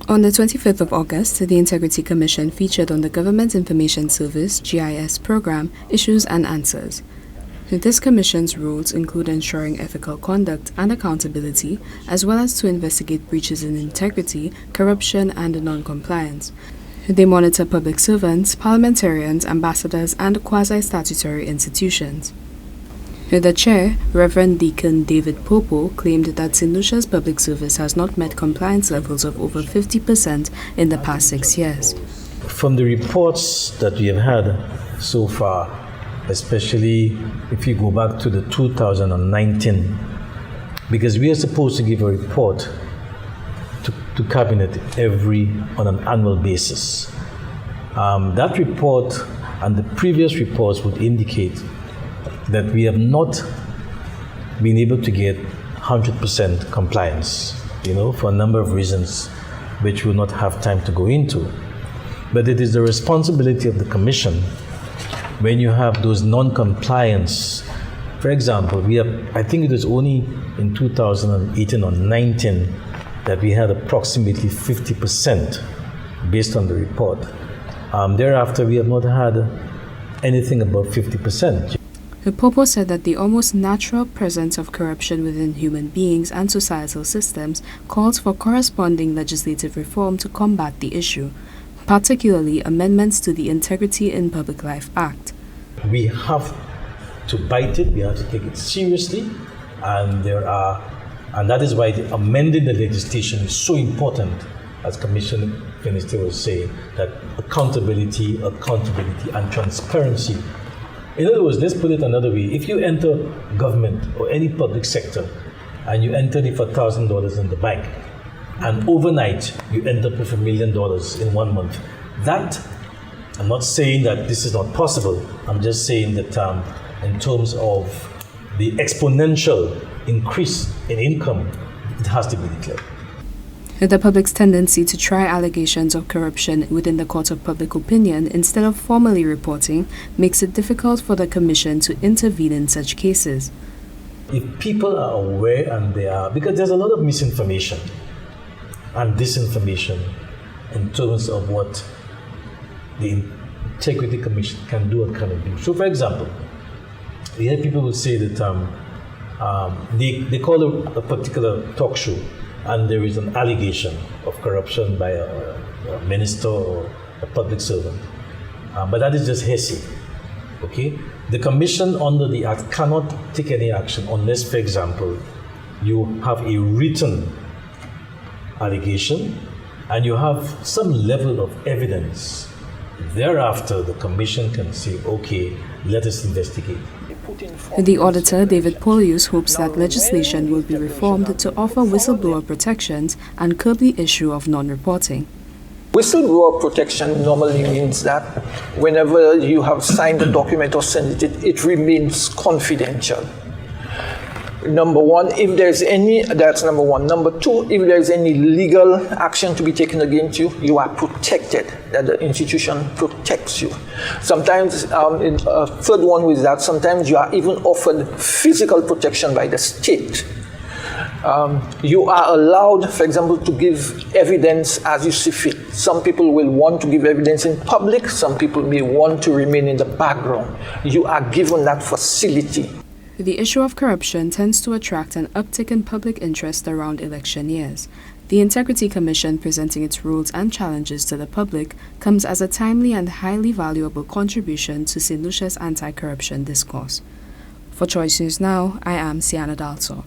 On the 25th of August, the Integrity Commission featured on the Government Information Service (GIS) program Issues and Answers. This commission's roles include ensuring ethical conduct and accountability, as well as to investigate breaches in integrity, corruption, and non-compliance. They monitor public servants, parliamentarians, ambassadors, and quasi-statutory institutions. The chair, Reverend Deacon David Popo, claimed that Saint Lucia's public service has not met compliance levels of over 50% in the past 6 years. From the reports that we have had so far, especially if you go back to the 2019, because we are supposed to give a report to Cabinet on an annual basis. That report and the previous reports would indicate that we have not been able to get 100% compliance, for a number of reasons which we'll not have time to go into. But it is the responsibility of the Commission when you have those non-compliance. For example, I think it was only in 2018 or 19 that we had approximately 50% based on the report. Thereafter, we have not had anything above 50%. Popo said that the almost natural presence of corruption within human beings and societal systems calls for corresponding legislative reform to combat the issue, particularly amendments to the Integrity in Public Life Act. We have to bite it, we have to take it seriously, and that is why amending the legislation is so important, as Commissioner Minister was saying, that accountability, and transparency. In other words, let's put it another way. If you enter government or any public sector and you enter it for $1,000 in the bank, and overnight you end up with $1 million in 1 month, I'm not saying that this is not possible. I'm just saying that in terms of the exponential increase in income, it has to be declared. The public's tendency to try allegations of corruption within the court of public opinion instead of formally reporting makes it difficult for the Commission to intervene in such cases. If people are aware because there's a lot of misinformation and disinformation in terms of what the Integrity Commission can do and cannot do. So, for example, we hear people who say that they call a particular talk show and there is an allegation of corruption by a minister or a public servant. But that is just hearsay, okay? The Commission under the Act cannot take any action unless, for example, you have a written allegation and you have some level of evidence. Thereafter, the Commission can say, okay, let us investigate. The auditor, David Polius, hopes that legislation will be reformed to offer whistleblower protections and curb the issue of non-reporting. Whistleblower protection normally means that whenever you have signed a document or sent it, it remains confidential. Number one, if there's any, that's number one. Number two, if there's any legal action to be taken against you, you are protected, that the institution protects you. Sometimes, a third one is that sometimes you are even offered physical protection by the state. You are allowed, for example, to give evidence as you see fit. Some people will want to give evidence in public, some people may want to remain in the background. You are given that facility. The issue of corruption tends to attract an uptick in public interest around election years. The Integrity Commission presenting its rules and challenges to the public comes as a timely and highly valuable contribution to Saint Lucia's anti-corruption discourse. For Choice News Now, I am Sienna Dalso.